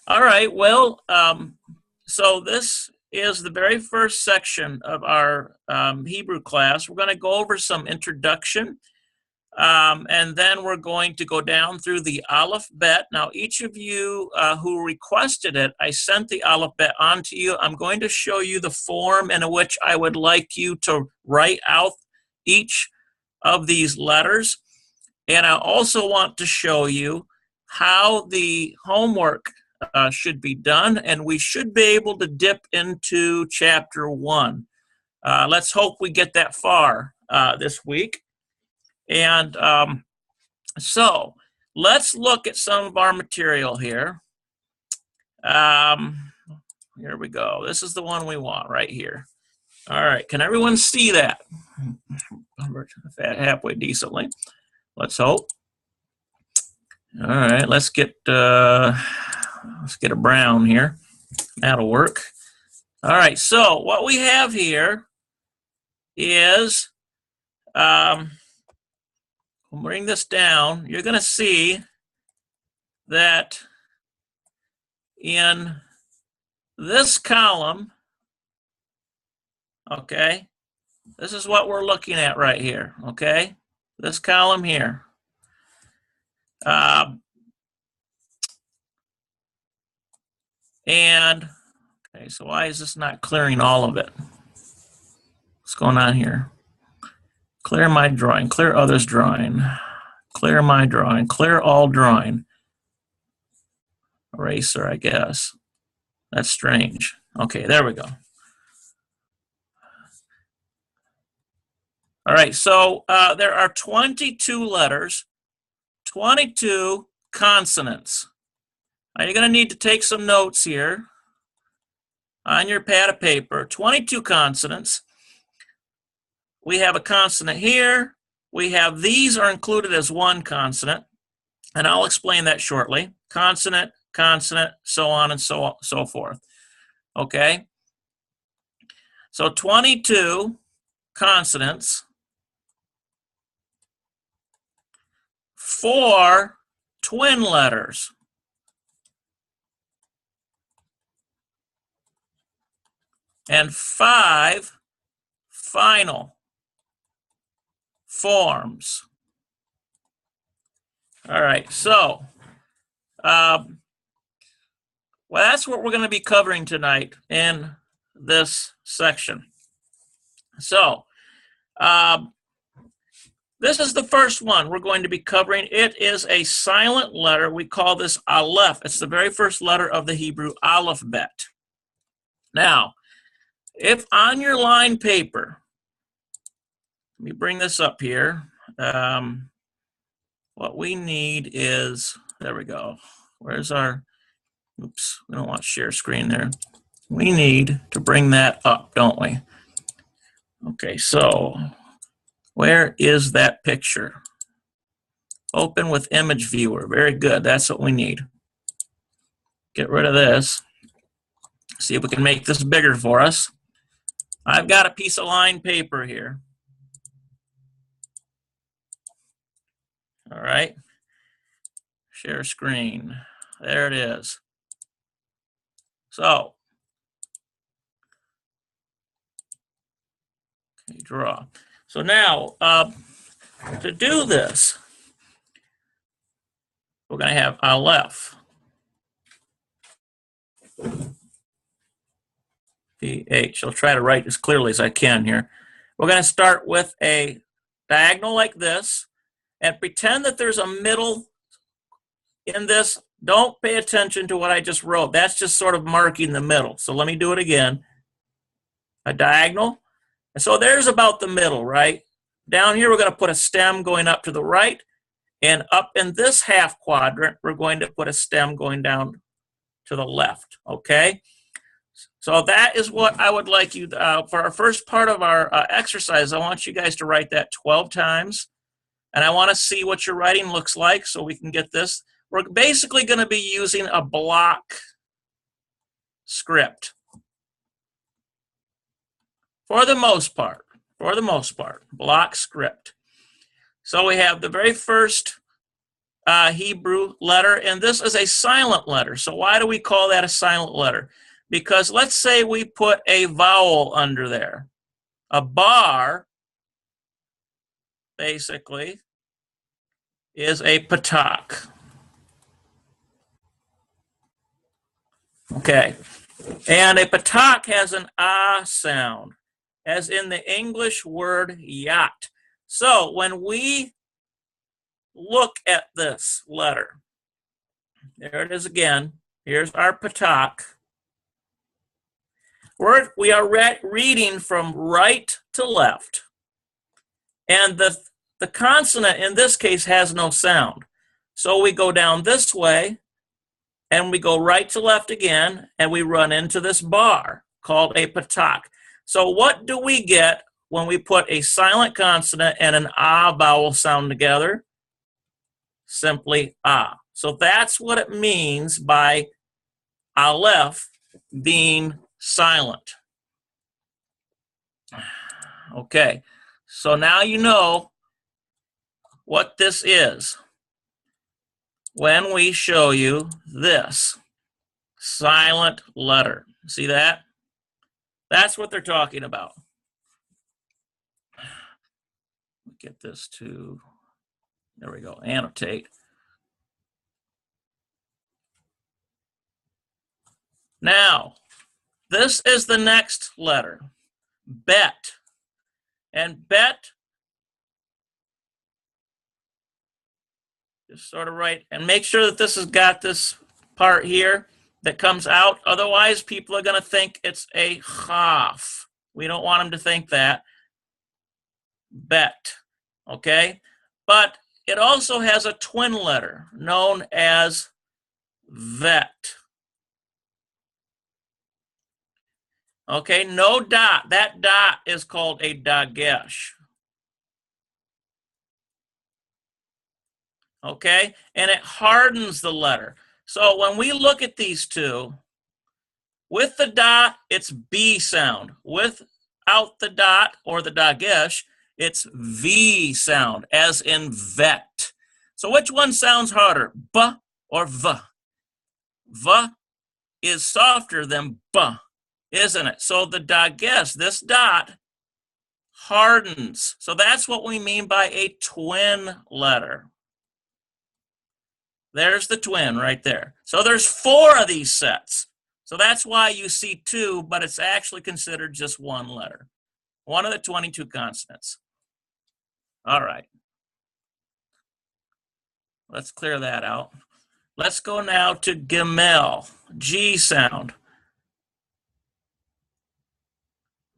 All right, well, so this is the very first section of our Hebrew class. We're going to go over some introduction, and then we're going to go down through the alphabet. Now, each of you who requested it, I sent the alphabet on to you. I'm going to show you the form in which I would like you to write out each of these letters. And I also want to show you how the homework should be done, and we should be able to dip into chapter 1. Let's hope we get that far this week. And so let's look at some of our material here. Here we go. This is the one we want right here. All right, can everyone see that? Halfway decently. Let's hope. All right, let's get a brown here. That'll work. All right, so what we have here is, we'll bring this down. You're going to see that in this column, okay, this is what we're looking at right here, okay, this column here. And, okay, so why is this not clearing all of it? What's going on here? Clear my drawing, clear others' drawing, clear my drawing, clear all drawing. Eraser, I guess. That's strange. Okay, there we go. All right, so there are 22 letters, 22 consonants. Now you're going to need to take some notes here on your pad of paper. 22 consonants. We have a consonant here. We have these are included as one consonant, and I'll explain that shortly. Consonant, consonant, so on and so forth. Okay? So 22 consonants, 4 twin letters. And 5 final forms. All right, so well, that's what we're going to be covering tonight in this section. So this is the first one we're going to be covering. It is a silent letter. We call this aleph. It's the very first letter of the Hebrew alphabet. Now, if on your line paper, let me bring this up here. What we need is, there we go. Where's our, oops, we don't want share screen there. We need to bring that up, don't we? Okay, so where is that picture? Open with image viewer. Very good, that's what we need. Get rid of this. See if we can make this bigger for us. I've got a piece of line paper here. All right, share screen. There it is. So, okay, draw. So now, to do this, we're going to have aleph. PH. I'll try to write as clearly as I can here. We're going to start with a diagonal like this and pretend that there's a middle in this. Don't pay attention to what I just wrote. That's just sort of marking the middle. So let me do it again. A diagonal. And so there's about the middle, right? Down here, we're going to put a stem going up to the right. And up in this half quadrant, we're going to put a stem going down to the left, okay? So that is what I would like you, for our first part of our exercise, I want you guys to write that 12 times. And I want to see what your writing looks like so we can get this. We're basically going to be using a block script. For the most part, block script. So we have the very first Hebrew letter, and this is a silent letter. So why do we call that a silent letter? Because let's say we put a vowel under there. A bar, basically, is a patak. Okay. And a patak has an ah sound, as in the English word yacht. So when we look at this letter, there it is again. Here's our patak. We are reading from right to left. And the consonant in this case has no sound. So we go down this way, and we go right to left again, and we run into this bar called a patak. So what do we get when we put a silent consonant and an ah vowel sound together? Simply ah. So that's what it means by aleph being silent. Okay, so now you know what this is when we show you this silent letter. See that? That's what they're talking about. Get this to, there we go, annotate. Now, this is the next letter, bet. And bet, just sort of right, and make sure that this has got this part here that comes out. Otherwise, people are going to think it's a chaf. We don't want them to think that. Bet, okay? But it also has a twin letter known as vet. Okay, no dot. That dot is called a dagesh. Okay, and it hardens the letter. So when we look at these two, with the dot, it's B sound. Without the dot or the dagesh, it's V sound, as in vet. So which one sounds harder, B or V? V is softer than B, isn't it? So the dagesh, this dot, hardens. So that's what we mean by a twin letter. There's the twin right there. So there's 4 of these sets. So that's why you see 2, but it's actually considered just 1 letter. One of the 22 consonants. All right. Let's clear that out. Let's go now to Gimel, G sound.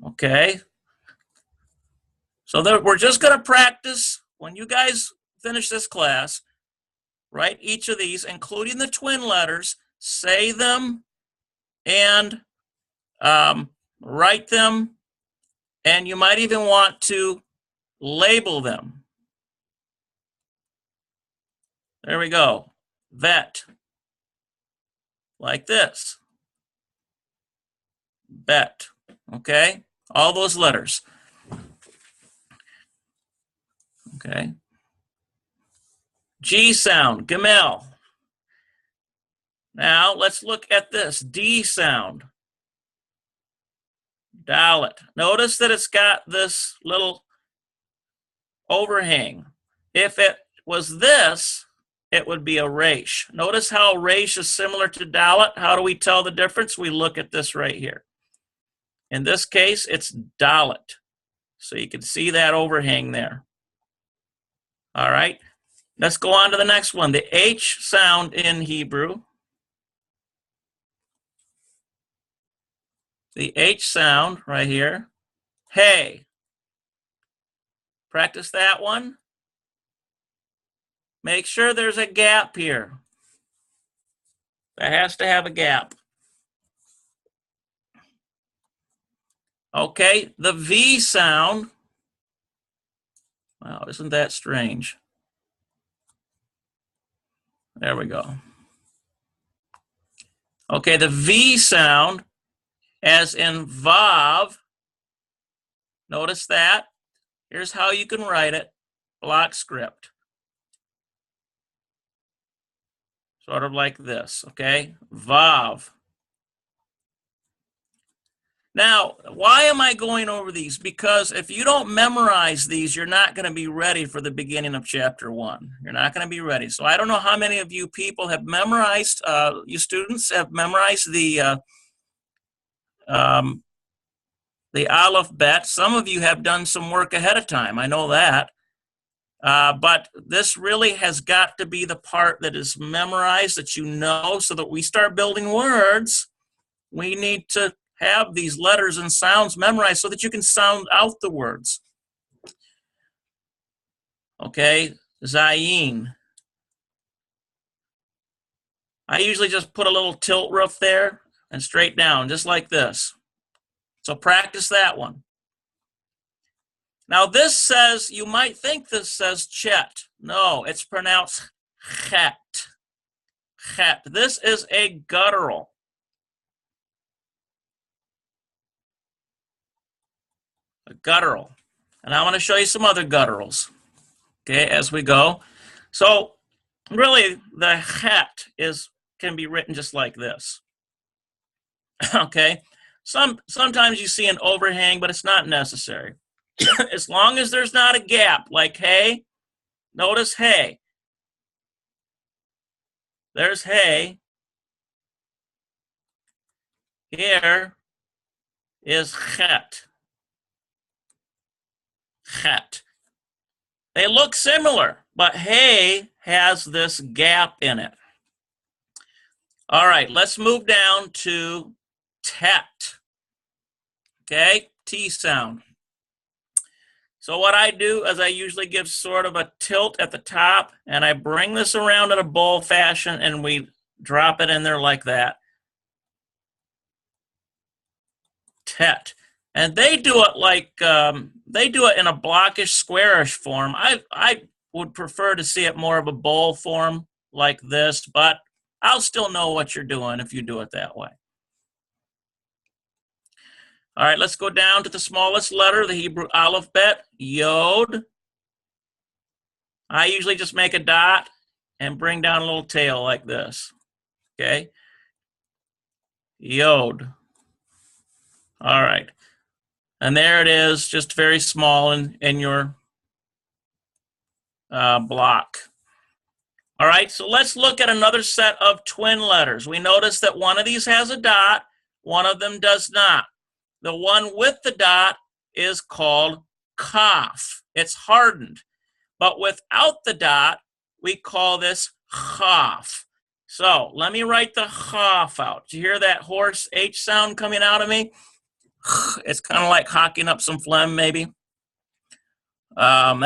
Okay. So we're just going to practice, when you guys finish this class, write each of these, including the twin letters, say them, and write them, and you might even want to label them. There we go. Vet. Like this. Bet. Okay? All those letters. Okay. G sound, Gimel. Now let's look at this D sound, Dalet. Notice that it's got this little overhang. If it was this, it would be a resh. Notice how resh is similar to Dalet. How do we tell the difference? We look at this right here. In this case, it's Dalet. So you can see that overhang there. All right. Let's go on to the next one. The H sound in Hebrew. The H sound right here. Hey. Practice that one. Make sure there's a gap here. That has to have a gap. Okay, the V sound. Wow, isn't that strange? There we go. Okay, the V sound, as in Vav. Notice that. Here's how you can write it. Block script. sort of like this, okay? Vav. Now, why am I going over these? Because if you don't memorize these, you're not going to be ready for the beginning of chapter 1. You're not going to be ready. So I don't know how many of you people have memorized, you students have memorized the Aleph Bet. Some of you have done some work ahead of time. I know that. But this really has got to be the part that is memorized, that you know, so that we start building words. We need to have these letters and sounds memorized so that you can sound out the words. Okay, Zayin. I usually just put a little tilt roof there and straight down, just like this. So practice that one. Now this says, you might think this says chet. No, it's pronounced chet. Chet. This is a guttural. A guttural. And I want to show you some other gutturals, okay, as we go. So really, the chet can be written just like this. Okay, sometimes you see an overhang, but it's not necessary. As long as there's not a gap, like hey, notice hey. There's hey. Here is chet. Chet. They look similar, but hey has this gap in it. All right, let's move down to tet. Okay, T sound. So what I do is I usually give sort of a tilt at the top, and I bring this around in a bowl fashion, and we drop it in there like that. Tet. And they do it like, they do it in a blockish, squarish form. I would prefer to see it more of a bowl form like this, but I'll still know what you're doing if you do it that way. All right, let's go down to the smallest letter, the Hebrew alphabet, Yod. I usually just make a dot and bring down a little tail like this, okay? Yod. All right. And there it is, just very small in your block. All right, so let's look at another set of twin letters. We notice that one of these has a dot, one of them does not. The one with the dot is called kaf. It's hardened. But without the dot, we call this chaf. So let me write the chaf out. Do you hear that hoarse H sound coming out of me? It's kind of like hocking up some phlegm, maybe. I've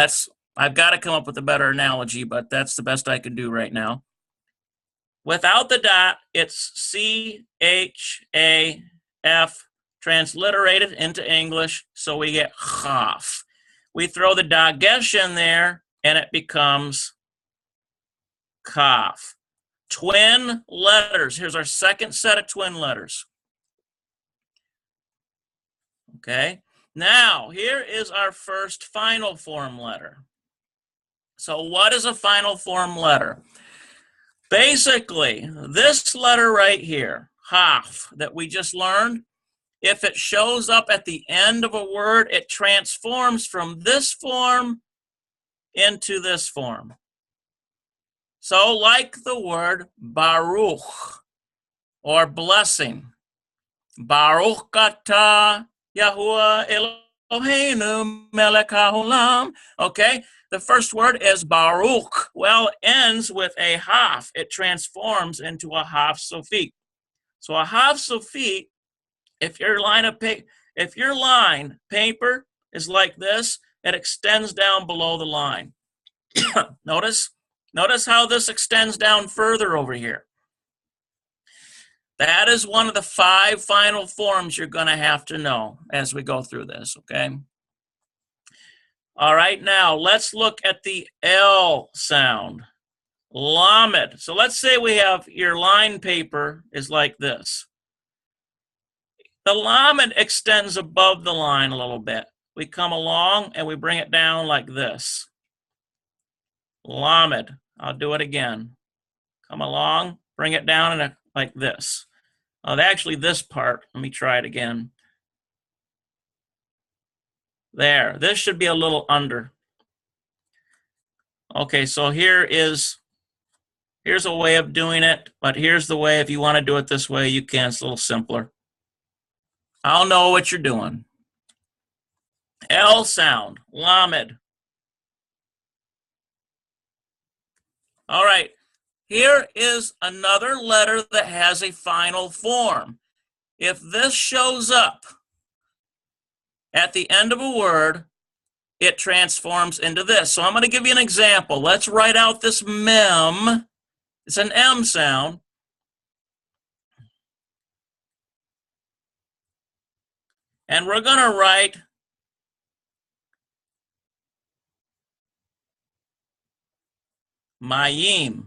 got to come up with a better analogy, but that's the best I could do right now. Without the dot, it's C-H-A-F, transliterated into English, so we get chaf. We throw the dagesh in there, and it becomes kaf. Twin letters. Here's our second set of twin letters. Okay, now here is our first final form letter. So what is a final form letter? Basically, this letter right here, haf, that we just learned, if it shows up at the end of a word, it transforms from this form into this form. So like the word Baruch, or blessing. Baruch atah Yahuwah Eloheinu melech haolam. Okay, the first word is Baruch. Well, it ends with a haf. It transforms into a haf sofit. So a haf sofit, if your line paper is like this, it extends down below the line. Notice how this extends down further over here. That is one of the 5 final forms you're going to have to know as we go through this, okay? All right, now let's look at the L sound, Lamed. So let's say we have your line paper is like this. The Lamed extends above the line a little bit. We come along and we bring it down like this. Lamed. I'll do it again. Come along, bring it down like this. Actually, this part, let me try it again. There, this should be a little under. Okay, so here's a way of doing it, but here's the way. If you want to do it this way, you can. It's a little simpler. I'll know what you're doing. L sound, lamed. All right, here is another letter that has a final form. If this shows up at the end of a word, it transforms into this. So I'm going to give you an example. Let's write out this mem. It's an M sound. And we're going to write mayim.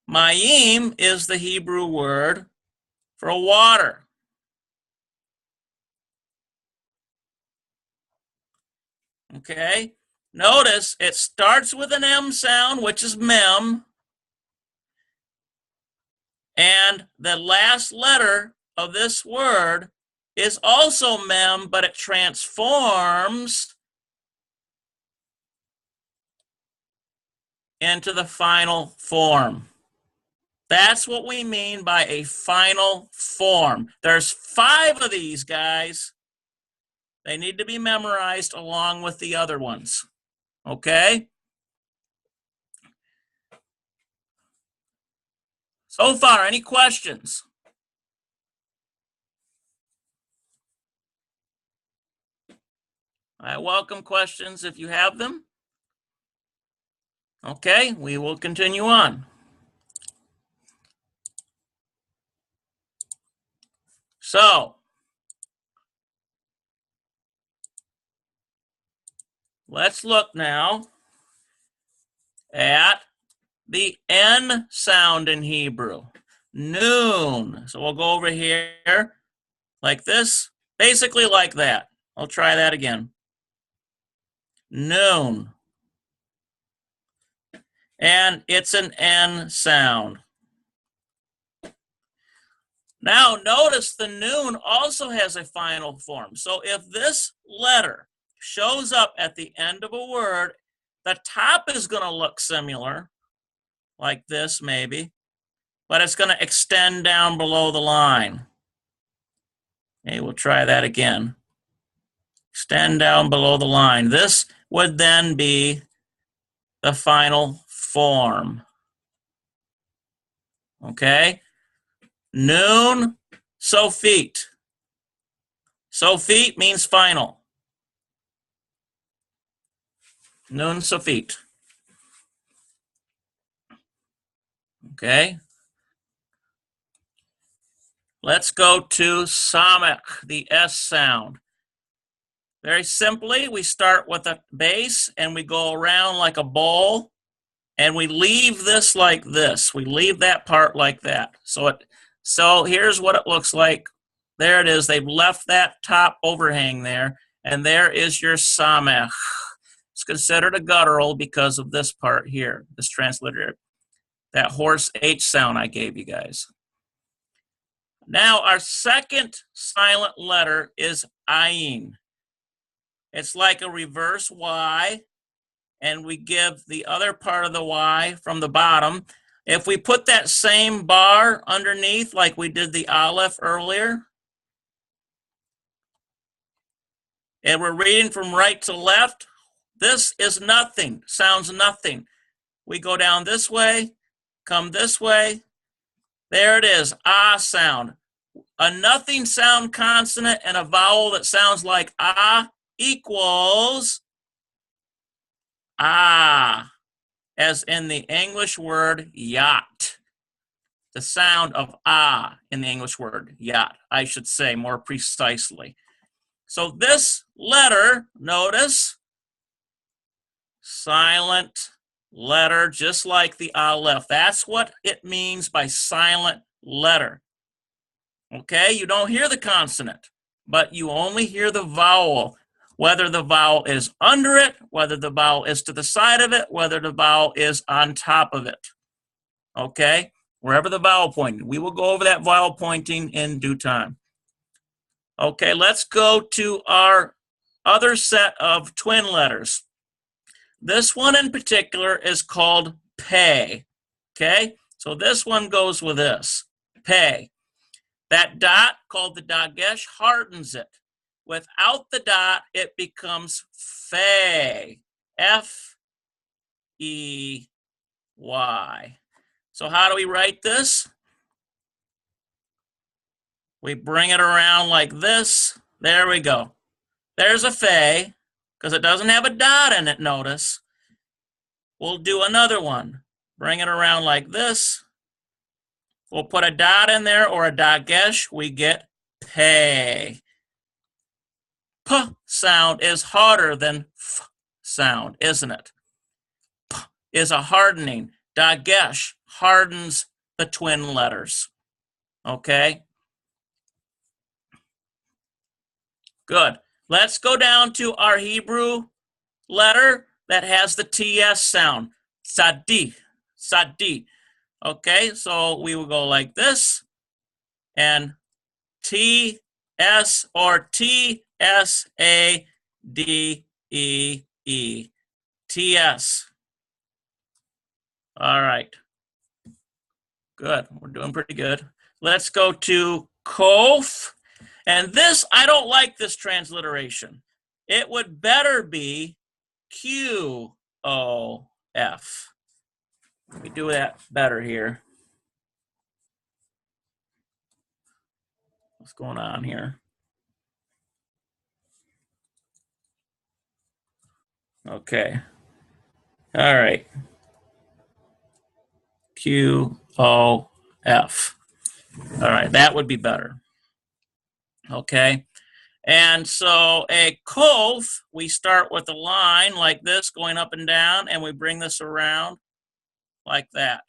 Mayim is the Hebrew word for water. Okay, notice it starts with an M sound, which is mem, and the last letter of this word is also mem, but it transforms into the final form. That's what we mean by a final form. There's 5 of these, guys. They need to be memorized along with the other ones, okay? So far, any questions? I welcome questions if you have them. Okay, we will continue on. So, let's look now at the N sound in Hebrew, noon. So we'll go over here like this, basically like that. I'll try that again. Noon. And it's an N sound. Now notice the noon also has a final form. So if this letter shows up at the end of a word, the top is going to look similar, like this maybe, but it's going to extend down below the line. Okay, we'll try that again. Extend down below the line. This would then be the final form. Okay? Noon, sofit. Sofit means final. Noon, sofit. Okay? Let's go to samech, the S sound. Very simply, we start with a base and we go around like a bowl and we leave this like this. We leave that part like that. So here's what it looks like. There it is. They've left that top overhang there, and there is your samech. It's considered a guttural because of this part here, this transliterator, that hoarse H sound I gave you guys. Now our second silent letter is ayin. It's like a reverse Y, and we give the other part of the Y from the bottom. If we put that same bar underneath like we did the aleph earlier, and we're reading from right to left, this is nothing, sounds nothing. We go down this way, come this way. There it is, ah sound. A nothing sound consonant and a vowel that sounds like ah equals ah, as in the English word yacht. The sound of ah in the English word yacht, I should say more precisely. So this letter, notice, silent letter, just like the aleph. That's what it means by silent letter. Okay, you don't hear the consonant, but you only hear the vowel, whether the vowel is under it, whether the vowel is to the side of it, whether the vowel is on top of it. okay? Wherever the vowel pointing. We will go over that vowel pointing in due time. Okay, let's go to our other set of twin letters. This one in particular is called pay, okay? So this one goes with this, pay. That dot, called the dagesh, hardens it. Without the dot, it becomes fay, F-E-Y. So how do we write this? We bring it around like this. There we go. There's a fay, because it doesn't have a dot in it, notice. We'll do another one. Bring it around like this. We'll put a dot in there or a dagesh. We get pay. P sound is harder than F sound, isn't it? P is a hardening. Dagesh hardens the twin letters. Okay? Good. Let's go down to our Hebrew letter that has the TS sound. Sadi. Sadi. Okay, so we will go like this, and TS or TSADEE. TS. All right. Good. We're doing pretty good. Let's go to Kof. And this, I don't like this transliteration. It would better be QOF. Let me do that better here. What's going on here? Okay. All right. QOF. All right, that would be better. Okay. And so a kof, we start with a line like this going up and down, and we bring this around like that.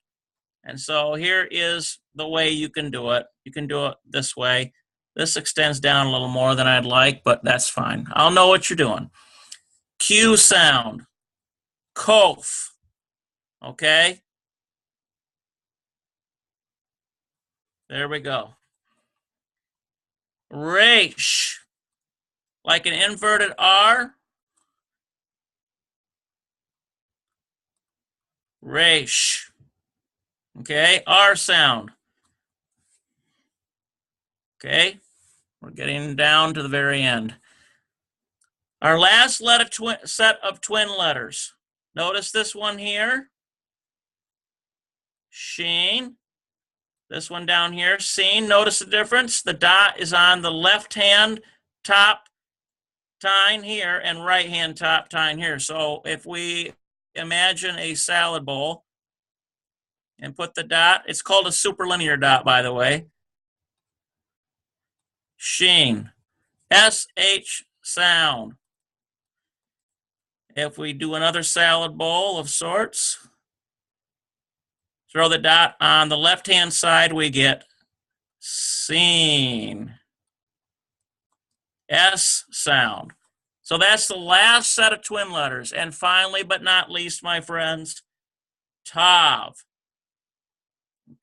And so here is the way you can do it. You can do it this way. This extends down a little more than I'd like, but that's fine. I'll know what you're doing. Q sound, kof, okay? There we go. Resh, like an inverted R. Resh, okay? R sound. Okay, we're getting down to the very end. Our last set of twin letters. Notice this one here, sheen. This one down here, seen. Notice the difference. The dot is on the left-hand top tine here and right-hand top tine here. So if we imagine a salad bowl and put the dot, it's called a superlinear dot, by the way. Sheen. SH sound. If we do another salad bowl of sorts, throw the dot on the left-hand side, we get seen. S sound. So that's the last set of twin letters. And finally, but not least, my friends, tav.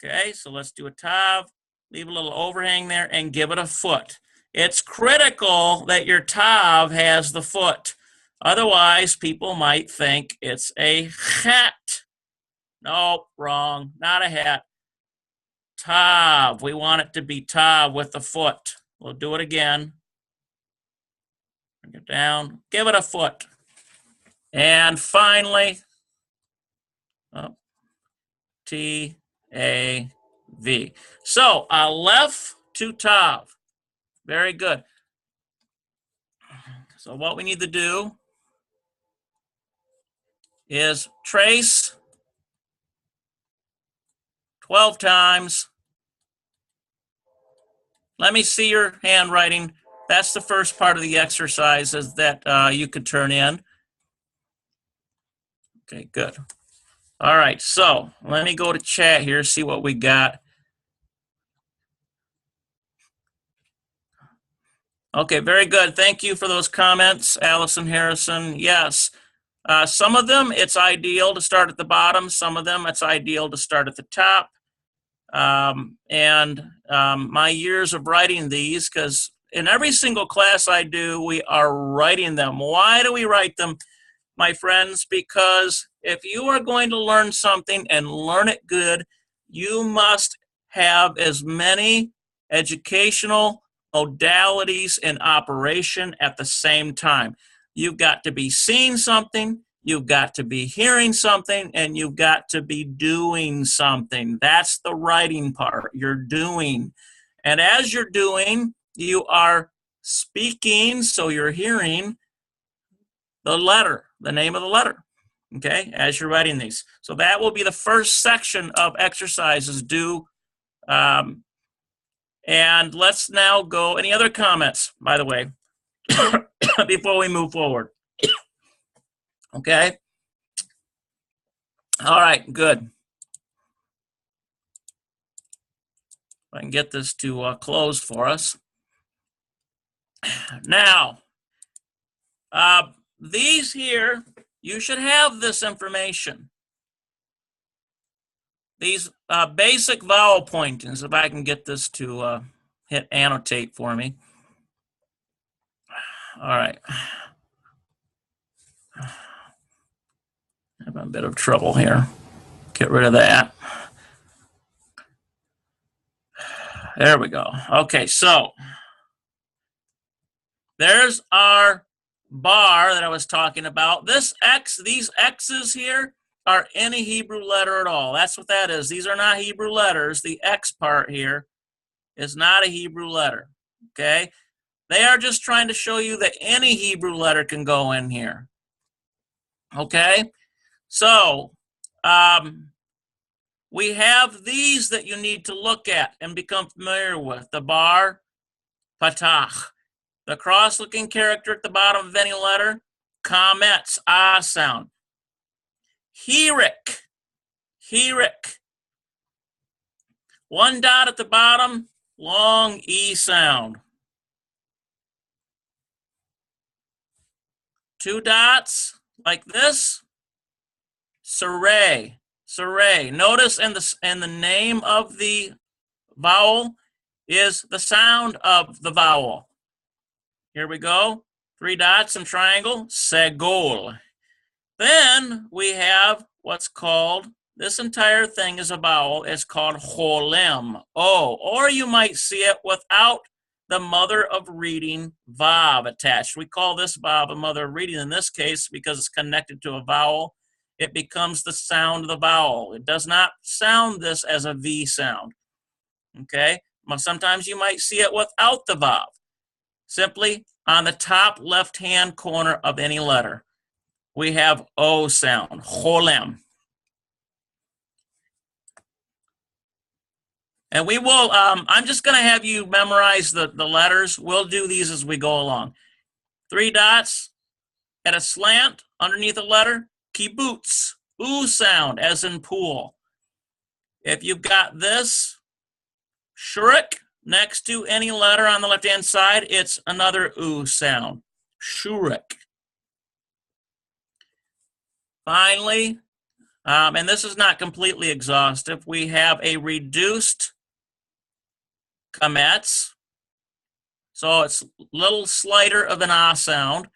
Okay, so let's do a tav. Leave a little overhang there and give it a foot. It's critical that your tav has the foot. Otherwise, people might think it's a hat. Nope, wrong. Not a hat. Tav. We want it to be tav with the foot. We'll do it again. Bring it down. Give it a foot. And finally, T-A-V. So, aleph to tav. Very good. So what we need to do is trace 12 times. Let me see your handwriting. That's the first part of the exercises that you could turn in. Okay, good. All right, so let me go to chat here, see what we got. Okay, very good. Thank you for those comments, Allison Harrison. Yes, Some of them, it's ideal to start at the bottom. Some of them, it's ideal to start at the top. My years of writing these, because in every single class I do, we are writing them. Why do we write them, my friends? Because if you are going to learn something and learn it good, you must have as many educational modalities in operation at the same time. You've got to be seeing something, you've got to be hearing something, and you've got to be doing something. That's the writing part. You're doing. And as you're doing, you are speaking, so you're hearing the letter, the name of the letter, okay, as you're writing these. So that will be the first section of exercises due. And let's now go. Any other comments, by the way, before we move forward? Okay. All right, good. I can get this to close for us. Now, these here, you should have this information. These basic vowel pointings, if I can get this to hit annotate for me. All right. Having a bit of trouble here. Get rid of that. There we go. Okay, so there's our bar that I was talking about. This X, these X's here are any Hebrew letter at all. That's what that is. These are not Hebrew letters. The X part here is not a Hebrew letter, okay? They are just trying to show you that any Hebrew letter can go in here, okay? So we have these that you need to look at and become familiar with. The bar, patach. The cross-looking character at the bottom of any letter, kametz, ah sound. Hirik, hirik. One dot at the bottom, long E sound. Two dots, like this, saray, saray. Notice in the name of the vowel is the sound of the vowel. Here we go. Three dots and triangle, segol. Then we have what's called, this entire thing is a vowel. It's called cholem, O. Or you might see it without the mother of reading vav attached. We call this vav a mother of reading in this case because it's connected to a vowel. It becomes the sound of the vowel. It does not sound this as a V sound. Okay? Well, sometimes you might see it without the vav. Simply on the top left-hand corner of any letter, we have O sound, cholem. And we will, I'm just going to have you memorize the letters. We'll do these as we go along. Three dots at a slant underneath a letter, kibbutz, oo sound, as in pool. If you've got this, shurik, next to any letter on the left-hand side, it's another oo sound, shurik. Finally, and this is not completely exhaustive, we have a reduced kametz. So it's a little slighter of an ah sound.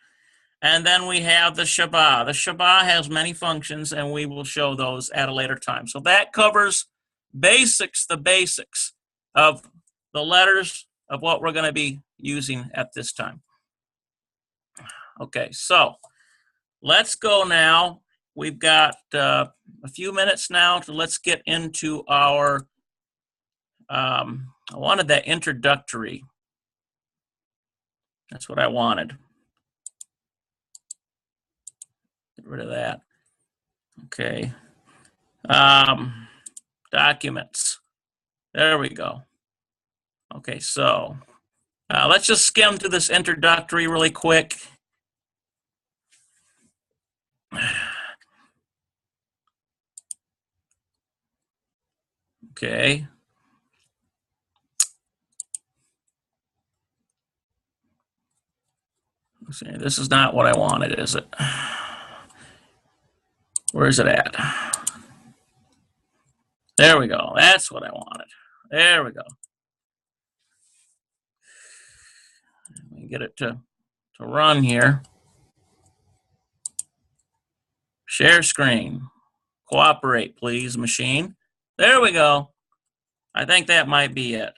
And then we have the Shema. The Shema has many functions, and we will show those at a later time. So that covers the basics of the letters of what we're going to be using at this time. Okay, so let's go now. We've got a few minutes now, so let's get into our, I wanted that introductory. That's what I wanted. Get rid of that. Okay. Documents. There we go. Okay, so let's just skim through this introductory really quick. Okay. Let's see, this is not what I wanted, is it? Where's it at? There we go. That's what I wanted. There we go. Let me get it to run here. Share screen. Cooperate, please, machine. There we go. I think that might be it.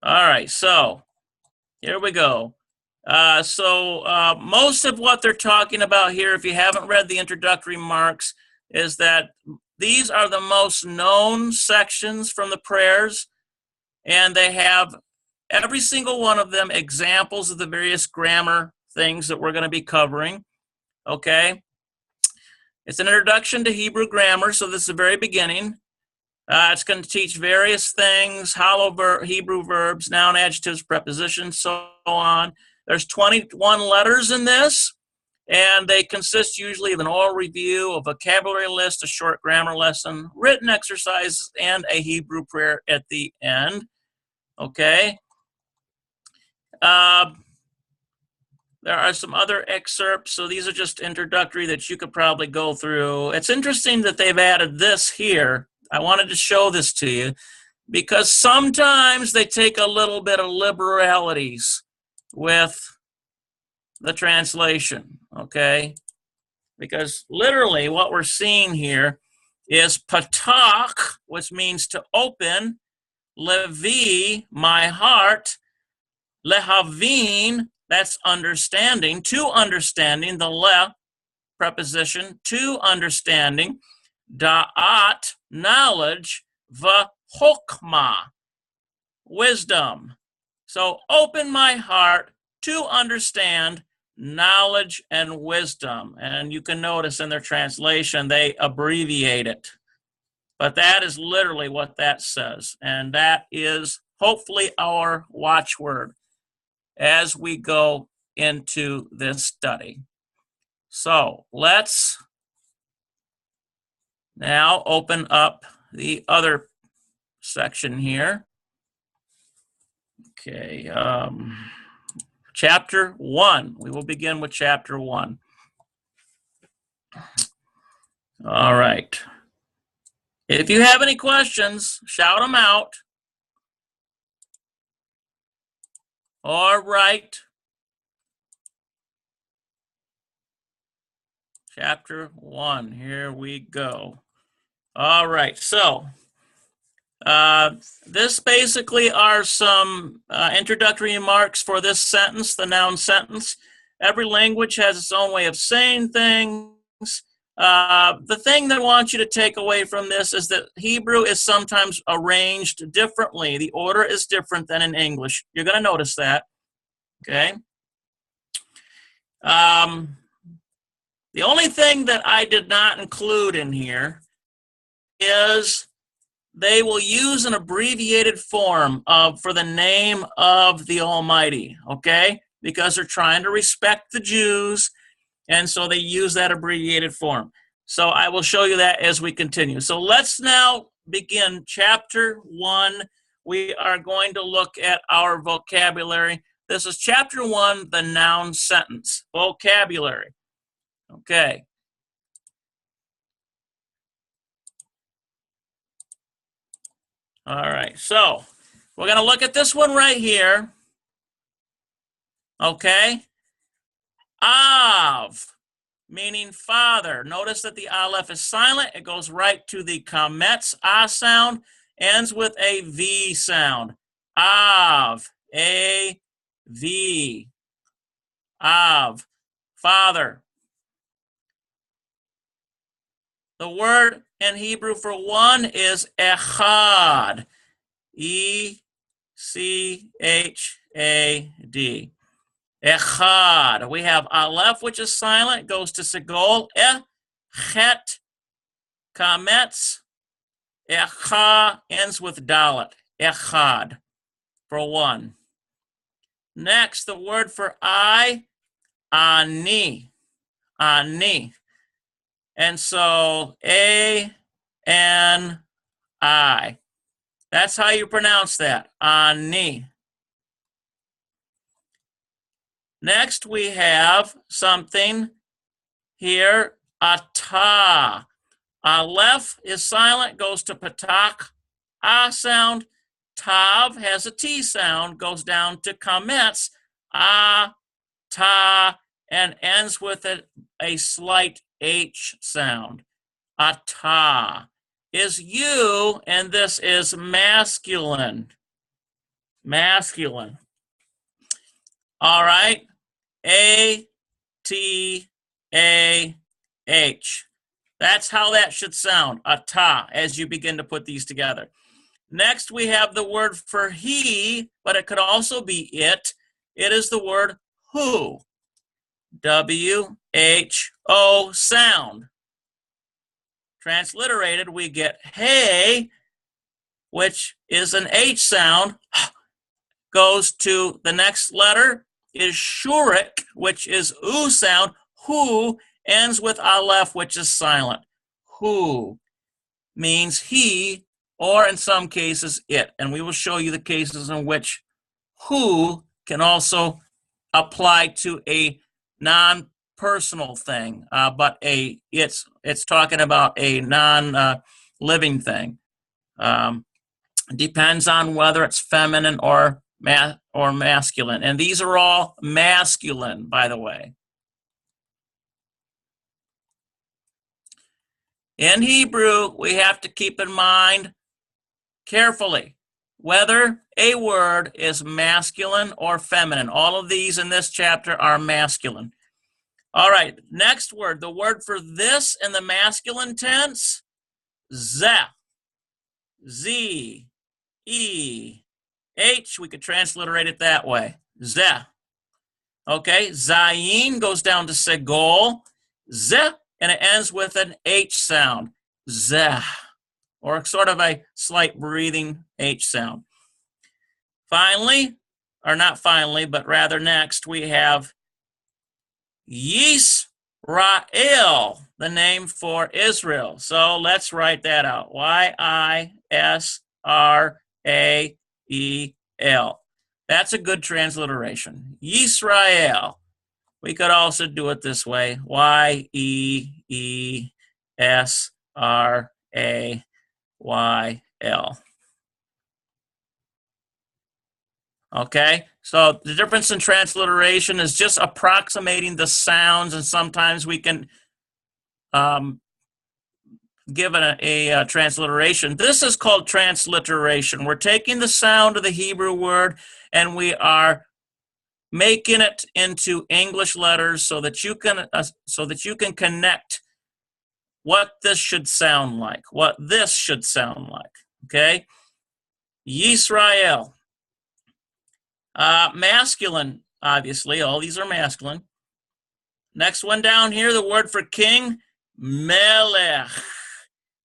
All right, so here we go. Most of what they're talking about here, if you haven't read the introductory marks, is that these are the most known sections from the prayers, and they have every single one of them examples of the various grammar things that we're going to be covering. Okay? It's an introduction to Hebrew grammar, so this is the very beginning. It's going to teach various things, Hebrew verbs, noun, adjectives, prepositions, so on. There's 21 letters in this, and they consist usually of an oral review, a vocabulary list, a short grammar lesson, written exercises, and a Hebrew prayer at the end. Okay? There are some other excerpts, so these are just introductory that you could probably go through. It's interesting that they've added this here. I wanted to show this to you because sometimes they take a little bit of liberalities with the translation, okay? Because literally what we're seeing here is patach, which means to open, levi, my heart, lehavin, that's understanding, to understanding, the le preposition, to understanding, da'at, knowledge, v'chokmah, wisdom. So open my heart to understand knowledge and wisdom. And you can notice in their translation, they abbreviate it. But that is literally what that says. And that is hopefully our watchword as we go into this study. So let's now open up the other section here. Okay, chapter 1. We will begin with chapter 1. All right. If you have any questions, shout them out or write. Chapter 1. Here we go. All right. So this basically are some introductory remarks for this sentence, the noun sentence. Every language has its own way of saying things. The thing that I want you to take away from this is that Hebrew is sometimes arranged differently. The order is different than in English. You're going to notice that. Okay. The only thing that I did not include in here is they will use an abbreviated form for the name of the Almighty, okay? Because they're trying to respect the Jews, and so they use that abbreviated form. So I will show you that as we continue. So let's now begin chapter 1. We are going to look at our vocabulary. This is chapter 1, the noun sentence, vocabulary. Okay. All right, so we're going to look at this one right here. Okay. Av, meaning father. Notice that the aleph is silent. It goes right to the kametz, a sound, ends with a V sound. Av, A, V. Av, father. The word in Hebrew for one is echad. E-C-H-A-D. Echad. We have aleph, which is silent, goes to segol. Chet, kametz. Echa ends with dalet. Echad, for one. Next, the word for I, ani. Ani. And so A-N-I. That's how you pronounce that, ani. Next, we have something here, ata. Aleph is silent, goes to patak, ah sound. Tav has a T sound, goes down to kametz, ah, ta, and ends with a slight H sound. Ata is you, and this is masculine. Masculine. All right. A, T, A, H. That's how that should sound, ata, as you begin to put these together. Next, we have the word for he, but it could also be it. It is the word who. W-H-O sound. Transliterated, we get hey, which is an H sound, goes to the next letter is shurik, which is oo sound. Who ends with aleph, which is silent. Who means he, or in some cases it. And we will show you the cases in which who can also apply to a non-personal thing, but it's talking about a non-living thing. Depends on whether it's feminine or masculine, and these are all masculine, by the way. In Hebrew, we have to keep in mind carefully whether a word is masculine or feminine. All of these in this chapter are masculine. All right, next word, the word for this in the masculine tense, zeh, Z, E, H, we could transliterate it that way, zeh. Okay, zayin goes down to segol, zeh, and it ends with an H sound, zeh, or sort of a slight breathing H sound. Finally, or not finally, but rather next, we have Yisrael, the name for Israel. So let's write that out. Y-I-S-R-A-E-L. That's a good transliteration. Yisrael. We could also do it this way. Y-E-E-S-R-A-Y-L. Okay, so the difference in transliteration is just approximating the sounds, and sometimes we can give it a transliteration. This is called transliteration. We're taking the sound of the Hebrew word and we are making it into English letters so that you can connect what this should sound like, what this should sound like. Okay, Yisrael. Masculine, obviously. All these are masculine. Next one down here, the word for king, melech.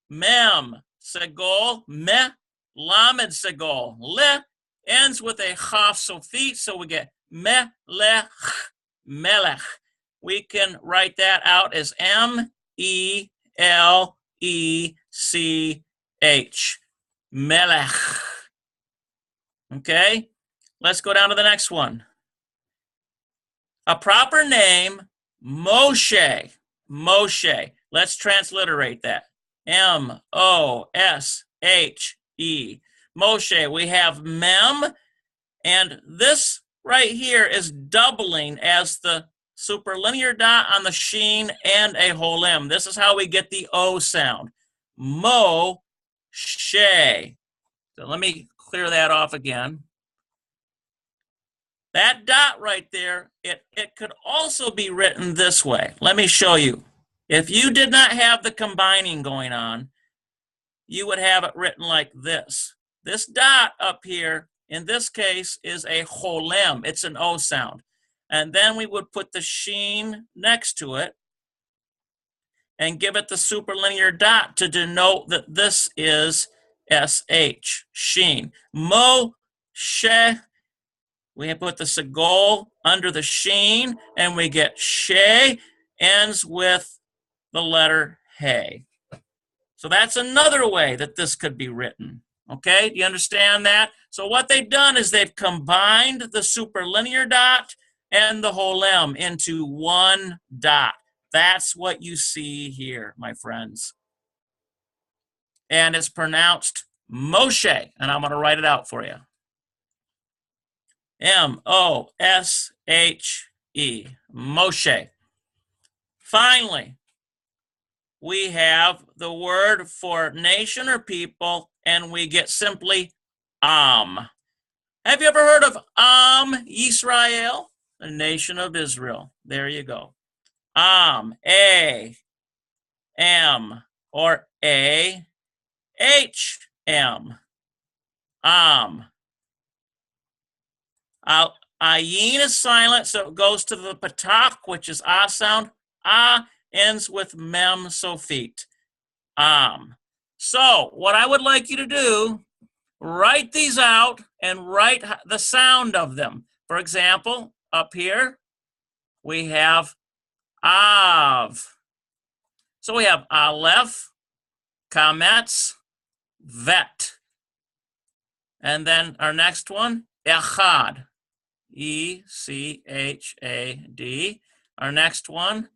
Mem, segol, me, lamed segol. Le ends with a chaf sofit, so we get melech, melech. We can write that out as M-E-L-E-C-H. Melech. Okay? Let's go down to the next one. A proper name, Moshe. Moshe. Let's transliterate that. M-O-S-H-E. Moshe. We have mem, and this right here is doubling as the superlinear dot on the sheen and a holem. This is how we get the O sound. Moshe. So let me clear that off again. That dot right there, it could also be written this way. Let me show you. If you did not have the combining going on, you would have it written like this. This dot up here, in this case, is a holem. It's an O sound. And then we would put the sheen next to it and give it the superlinear dot to denote that this is SH, sheen. Moshe. We put the segol under the sheen, and we get she, ends with the letter hey. So that's another way that this could be written. Okay, do you understand that? So what they've done is they've combined the superlinear dot and the holem into one dot. That's what you see here, my friends. and it's pronounced Moshe, and I'm going to write it out for you. M-O-S-H-E, Moshe. Finally, we have the word for nation or people, and we get simply Am. Have you ever heard of Am Yisrael? The nation of Israel. There you go. Am, A, M, or A, H, M. Am. Ayin is silent, so it goes to the patak, which is ah sound. Ah ends with mem, so feet. Am. So what I would like you to do, write these out and write the sound of them. For example, up here, we have Av. So we have Aleph, Kametz, Vet. And then our next one, Echad. E-C-H-A-D. Our next one,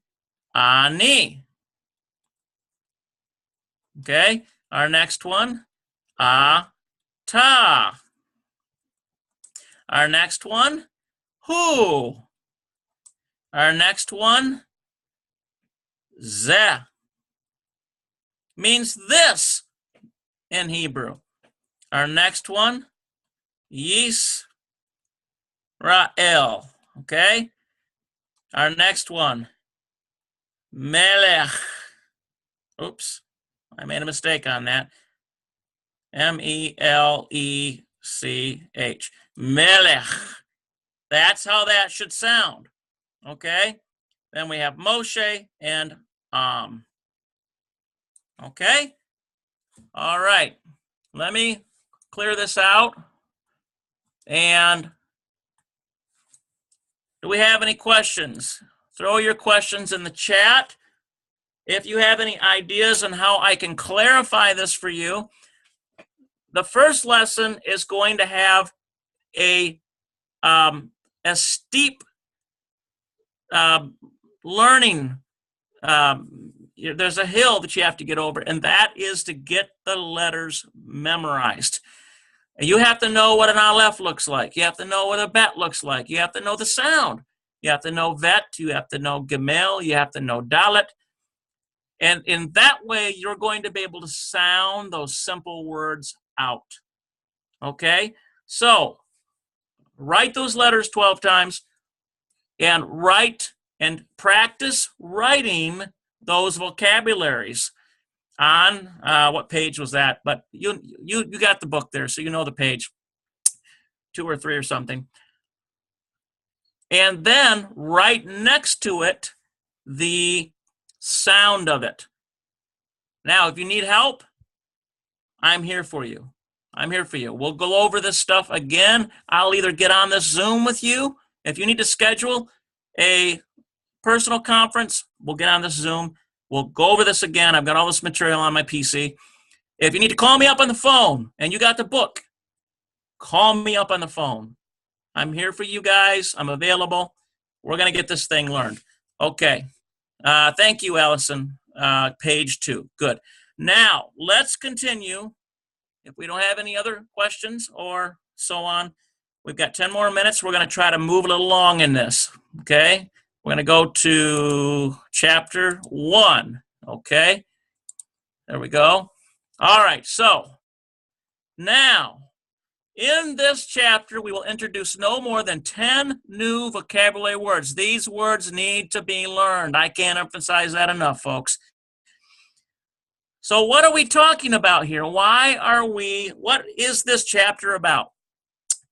Ani. Okay. Our next one, A-ta. Our next one, Hu. Our next one, Zeh. Means this in Hebrew. Our next one, Yisrael. Okay. Our next one, Melech. Oops, I made a mistake on that. M-E-L-E-C-H. Melech. That's how that should sound. Okay. Then we have Moshe and Am. Okay. All right. Let me clear this out. And do we have any questions? Throw your questions in the chat. If you have any ideas on how I can clarify this for you, the first lesson is going to have a steep learning. There's a hill that you have to get over, and that is to get the letters memorized. You have to know what an aleph looks like. You have to know what a bet looks like. You have to know the sound. You have to know vet. You have to know gemel. You have to know dalet. And in that way, you're going to be able to sound those simple words out. Okay? So, write those letters 12 times and write and practice writing those vocabularies on what page was that? But you got the book there, so you know the page, 2 or 3 or something. And then right next to it, the sound of it. Now, if you need help, I'm here for you. I'm here for you. We'll go over this stuff again. I'll either get on this Zoom with you. If you need to schedule a personal conference, we'll get on this Zoom. We'll go over this again. I've got all this material on my PC. If you need to call me up on the phone and you got the book, call me up on the phone. I'm here for you guys. I'm available. We're going to get this thing learned. Okay. Thank you, Allison. Page 2. Good. Now, let's continue. If we don't have any other questions or so on, we've got 10 more minutes. We're going to try to move a little along in this. Okay. We're going to go to chapter 1. Okay. There we go. All right. So now, in this chapter, we will introduce no more than 10 new vocabulary words. These words need to be learned. I can't emphasize that enough, folks. So what are we talking about here? What is this chapter about?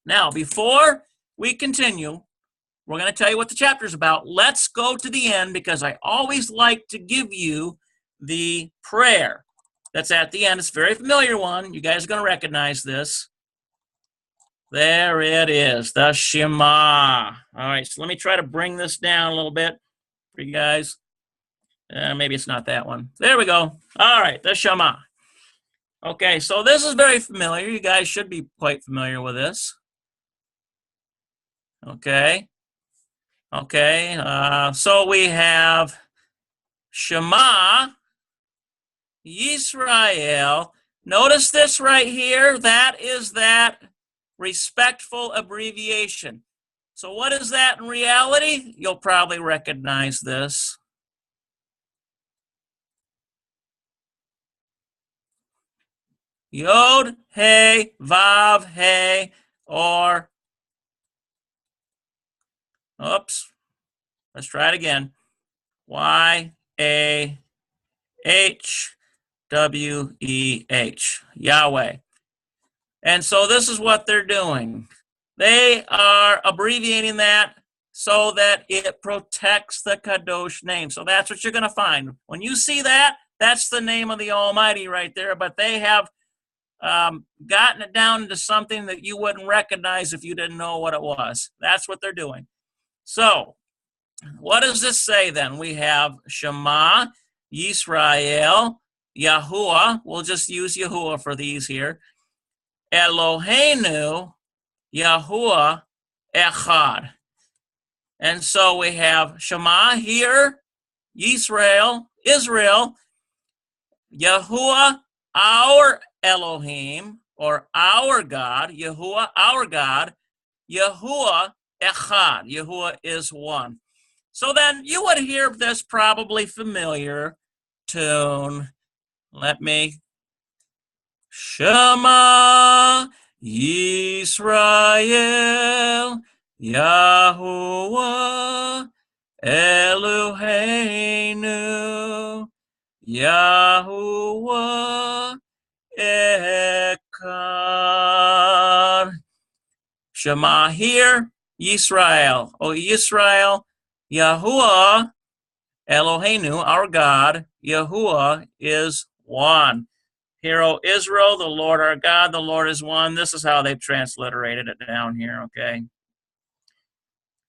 Now, before we continue, we're going to tell you what the chapter is about. Let's go to the end because I always like to give you the prayer that's at the end. It's a very familiar one. You guys are going to recognize this. There it is, the Shema. All right, so let me try to bring this down a little bit for you guys. Maybe it's not that one. There we go. All right, the Shema. Okay, so this is very familiar. You guys should be quite familiar with this. Okay. So we have Shema Yisrael Notice this right here. That is that respectful abbreviation. So what is that in reality? You'll probably recognize this. Yod, Hey, Vav, Hey, or, oops, let's try it again. Y-A-H-W-E-H, Yahweh. And so this is what they're doing. They are abbreviating that so that it protects the Kadosh name. So that's what you're going to find. When you see that, that's the name of the Almighty right there, but they have gotten it down into something that you wouldn't recognize if you didn't know what it was. That's what they're doing. So what does this say then? We have Shema, Yisrael, Yahuwah. We'll just use Yahuwah for these here. Eloheinu, Yahuwah, Echad. And so we have Shema here, Yisrael, Israel, Yahuwah, our Elohim, or our God, Yahuwah, our God, Yahuwah, Echad. Yahuwah is one. So then you would hear this probably familiar tune. Let me. Shema Yisrael, Yahuwah Eloheinu, Yahuwah Echad. Shema here, Yisrael. O Yisrael, Yahuwah Eloheinu, our God, Yahuwah is one. Hear, O Israel, the Lord our God, the Lord is one. This is how they've transliterated it down here, okay?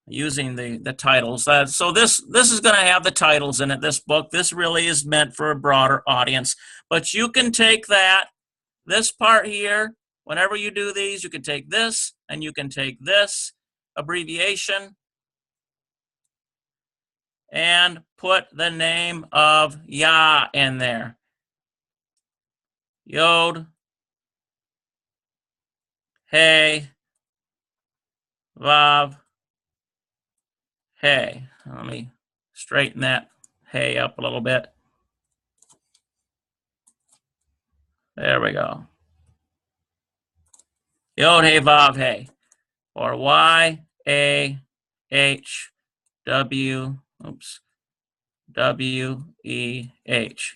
Using the titles. So this is going to have the titles in it, this book. This really is meant for a broader audience. But you can take this part here, whenever you do these, you can take this, and you can take this abbreviation and put the name of Yah in there. Yod, Hey, Vav, Hey. Let me straighten that Hey up a little bit. There we go. Yod, Hey, Vav, Hey. Or Y-A-H-W-E-H,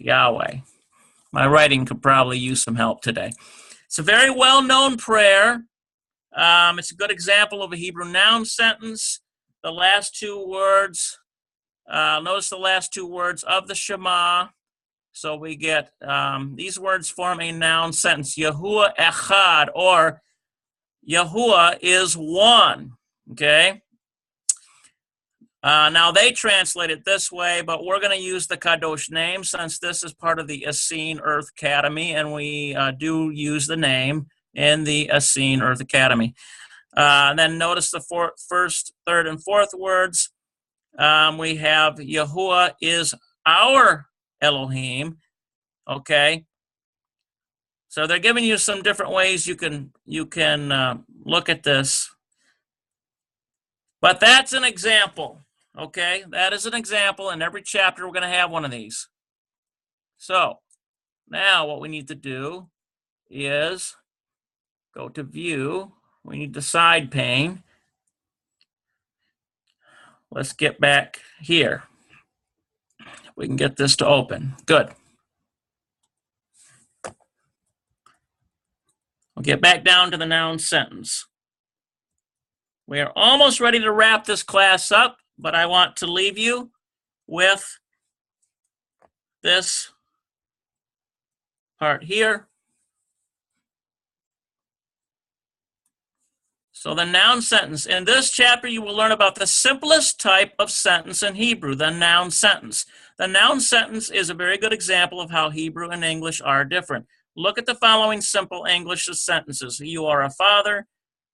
Yahweh. My writing could probably use some help today. It's a very well-known prayer. It's a good example of a Hebrew noun sentence. The last two words, notice the last two words of the Shema. So we get, these words form a noun sentence, Yahuwah Echad, or Yahuwah is one, okay? Now they translate it this way, but we're going to use the Kadosh name since this is part of the Essene Earth Academy, and we do use the name in the Essene Earth Academy. Then notice the first, third, and fourth words. We have Yahuwah is our Elohim. Okay. So they're giving you some different ways you can look at this. But that's an example. Okay, that is an example. In every chapter, we're going to have one of these. So now what we need to do is go to View. We need the side pane. Let's get back here. We can get this to open. Good. We'll get back down to the noun sentence. We are almost ready to wrap this class up, but I want to leave you with this part here. So the noun sentence. In this chapter, you will learn about the simplest type of sentence in Hebrew, the noun sentence. The noun sentence is a very good example of how Hebrew and English are different. Look at the following simple English sentences. You are a father,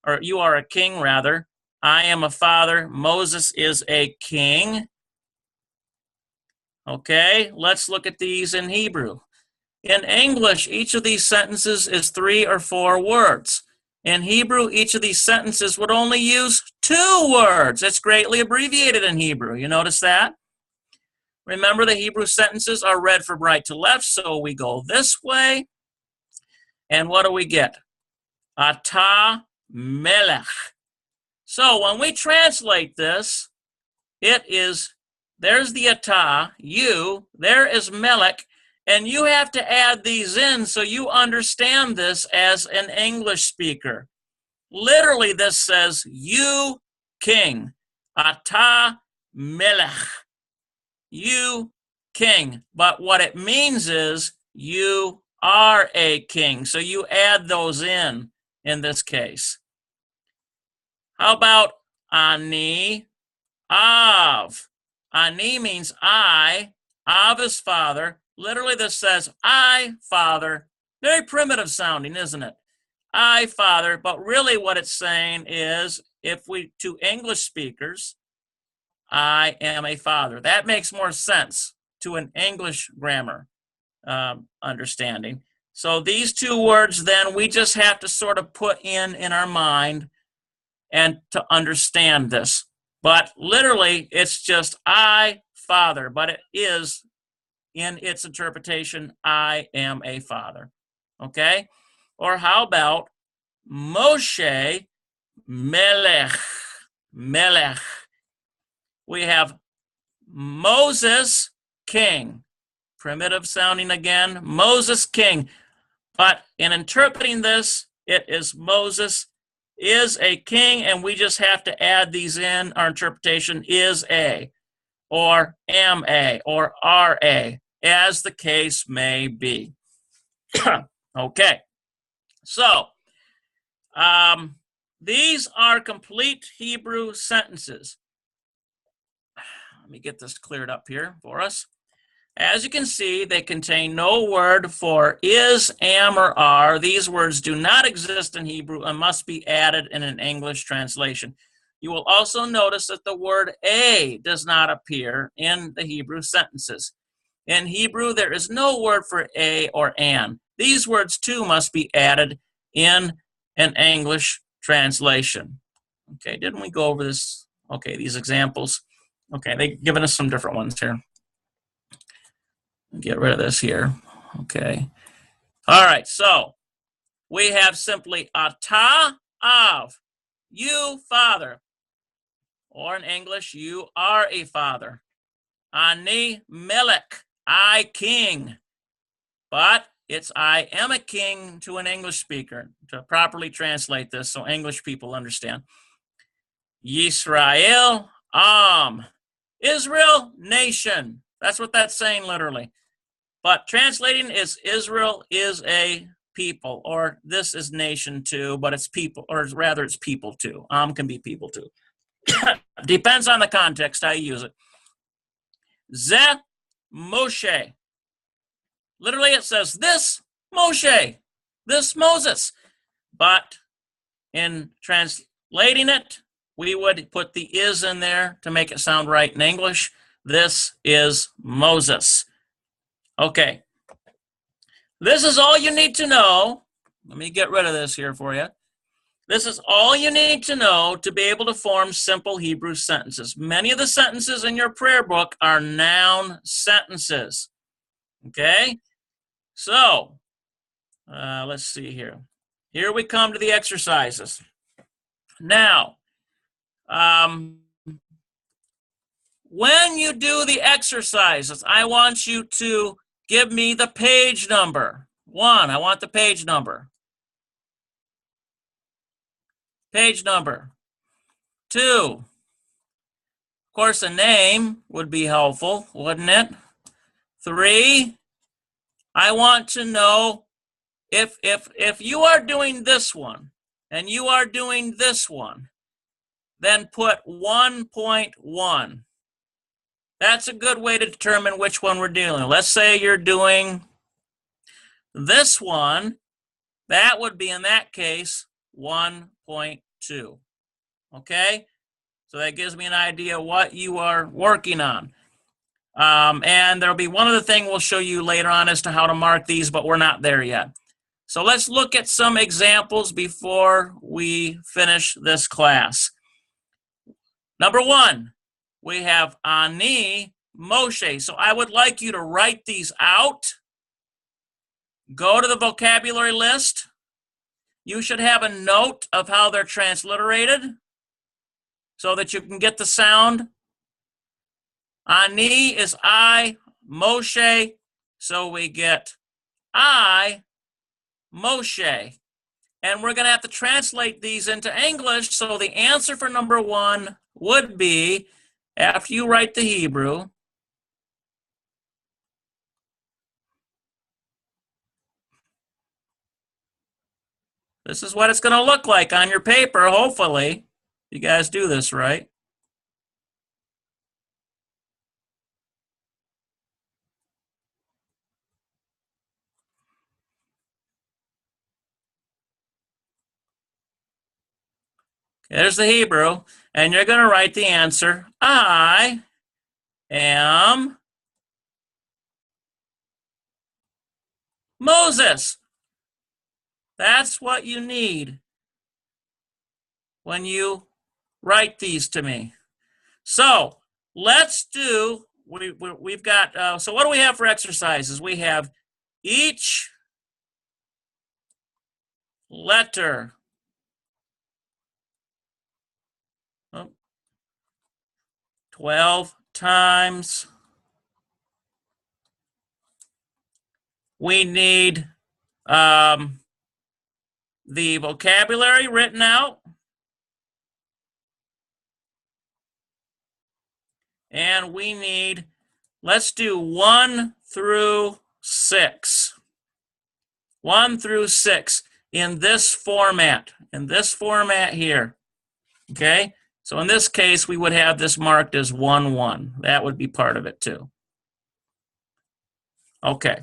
or you are a king, rather. I am a father. Moses is a king. Okay, let's look at these in Hebrew. In English, each of these sentences is 3 or 4 words. In Hebrew, each of these sentences would only use 2 words. It's greatly abbreviated in Hebrew. You notice that? Remember, the Hebrew sentences are read from right to left, so we go this way. And what do we get? Ata melech. So when we translate this, it is, there's the ata, you, there is melech, and you have to add these in so you understand this as an English speaker. Literally, this says, you king, ata melech, you king. But what it means is, you are a king. So you add those in this case. How about ani av? Ani means I. Av is father. Literally, this says I, father. Very primitive sounding, isn't it? I, father. But really what it's saying is, if we, to English speakers, I am a father. That makes more sense to an English grammar understanding. So these 2 words, then, we just have to sort of put in our mind and to understand this. But literally, it's just I, father, but it is, in its interpretation, I am a father. Okay? Or how about Moshe melech? Melech. We have Moses king. Primitive sounding again. Moses king. But in interpreting this, it is Moses is a king, and we just have to add these in. Our interpretation is a, or am a, or are a, as the case may be. Okay, so these are complete Hebrew sentences. Let me get this cleared up here for us. As you can see, they contain no word for is, am, or are. These words do not exist in Hebrew and must be added in an English translation. You will also notice that the word a does not appear in the Hebrew sentences. In Hebrew, there is no word for a or an. These words, too, must be added in an English translation. Okay, didn't we go over this? Okay, these examples. Okay, they've given us some different ones here. Get rid of this here. Okay. All right, so we have simply ata av, you father. Or in English, you are a father. Ani melech, I king. But it's I am a king to an English speaker, to properly translate this so English people understand. Yisrael am. Israel, nation. That's what that's saying literally. But translating is Israel is a people, or this is nation too, but it's people, or rather it's people too. Can be people too. Depends on the context how you use it. Ze Moshe. Literally it says this Moshe, this Moses. But in translating it, we would put the is in there to make it sound right in English. This is Moses. Okay. This is all you need to know. Let me get rid of this here for you. This is all you need to know to be able to form simple Hebrew sentences. Many of the sentences in your prayer book are noun sentences. Okay? So, let's see here. Here we come to the exercises. Now, when you do the exercises, I want you to give me the page number. 1, I want the page number. Page number. 2, of course, a name would be helpful, wouldn't it? 3, I want to know if you are doing this one and you are doing this one, then put 1.1. That's a good way to determine which one we're doing. Let's say you're doing this one. That would be, in that case, 1.2. Okay? So that gives me an idea what you are working on. And there'll be one other thing we'll show you later on as to how to mark these, but we're not there yet. So let's look at some examples before we finish this class. Number one, we have Ani Moshe. So I would like you to write these out. Go to the vocabulary list. You should have a note of how they're transliterated so that you can get the sound. Ani is I, Moshe, so we get I, Moshe. And we're going to have to translate these into English, so the answer for number one would be, after you write the Hebrew, this is what it's going to look like on your paper, hopefully. You guys do this right. There's the Hebrew, and you're going to write the answer. I am Moses. That's what you need when you write these to me. So let's do, we've got, so what do we have for exercises? We have each letter. 12 times. We need the vocabulary written out. And we need, let's do 1 through 6. 1 through 6 in this format here. Okay? So in this case, we would have this marked as 1-1. That would be part of it too. Okay.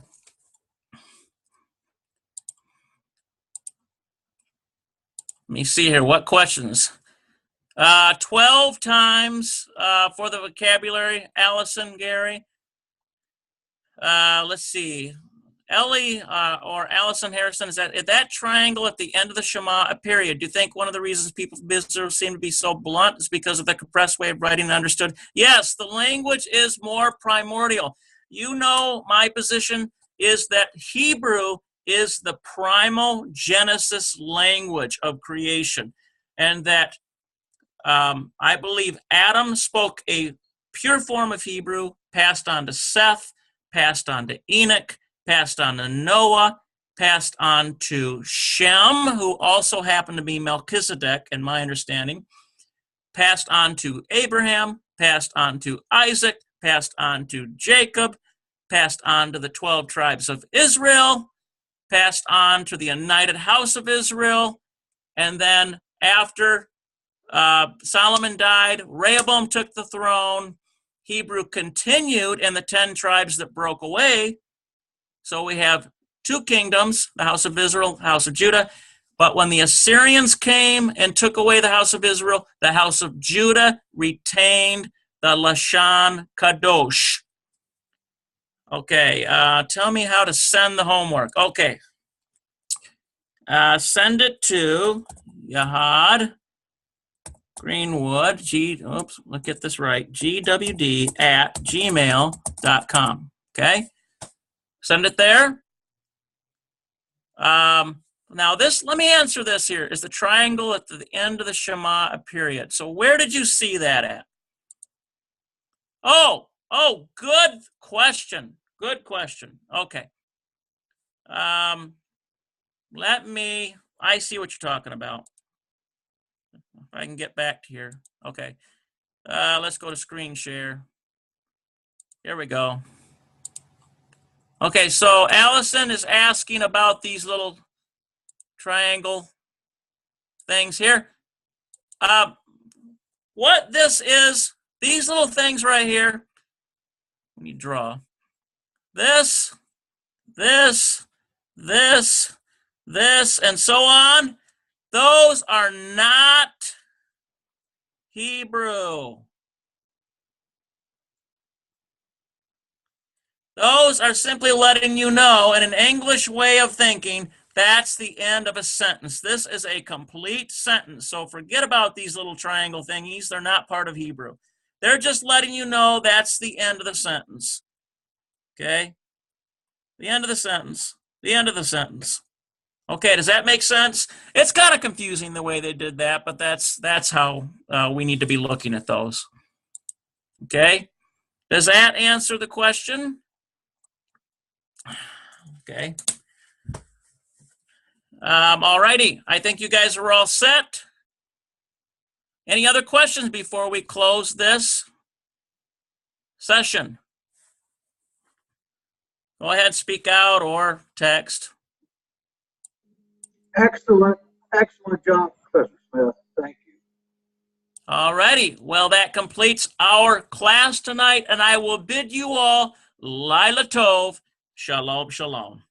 Let me see here. What questions? 12 times for the vocabulary. Allison, Gary. Let's see. Ellie or Allison Harrison, is that triangle at the end of the Shema a period? Do you think one of the reasons people from Israel seem to be so blunt is because of the compressed way of writing and understood? Yes, the language is more primordial. You know, my position is that Hebrew is the primal Genesis language of creation, and that I believe Adam spoke a pure form of Hebrew, passed on to Seth, passed on to Enoch, passed on to Noah, passed on to Shem, who also happened to be Melchizedek, in my understanding, passed on to Abraham, passed on to Isaac, passed on to Jacob, passed on to the 12 tribes of Israel, passed on to the united house of Israel, and then after Solomon died, Rehoboam took the throne, Hebrew continued in the 10 tribes that broke away. So we have 2 kingdoms, the house of Israel, the house of Judah. But when the Assyrians came and took away the house of Israel, the house of Judah retained the Lashon Kadosh. Okay, tell me how to send the homework. Okay. Send it to Yahad Greenwood, let's get this right, gwd@gmail.com. Okay? Send it there. Now this, let me answer this here. Is the triangle at the end of the Shema a period? So where did you see that at? Oh, good question. Good question. Okay. I see what you're talking about. If I can get back to here. Okay. Let's go to screen share. Here we go. Okay, so Allison is asking about these little triangle things here. What this is, these little things right here, when you draw, this, and so on, those are not Hebrew. Those are simply letting you know, in an English way of thinking, that's the end of a sentence. This is a complete sentence. So forget about these little triangle thingies. They're not part of Hebrew. They're just letting you know that's the end of the sentence. Okay? The end of the sentence. The end of the sentence. Okay, does that make sense? It's kind of confusing the way they did that, but that's how we need to be looking at those. Okay? Does that answer the question? Okay. All righty. I think you guys are all set. Any other questions before we close this session? Go ahead, speak out or text. Excellent job, Professor Smith. Thank you. All righty. Well, that completes our class tonight, and I will bid you all Lila Tov, Shalom, Shalom.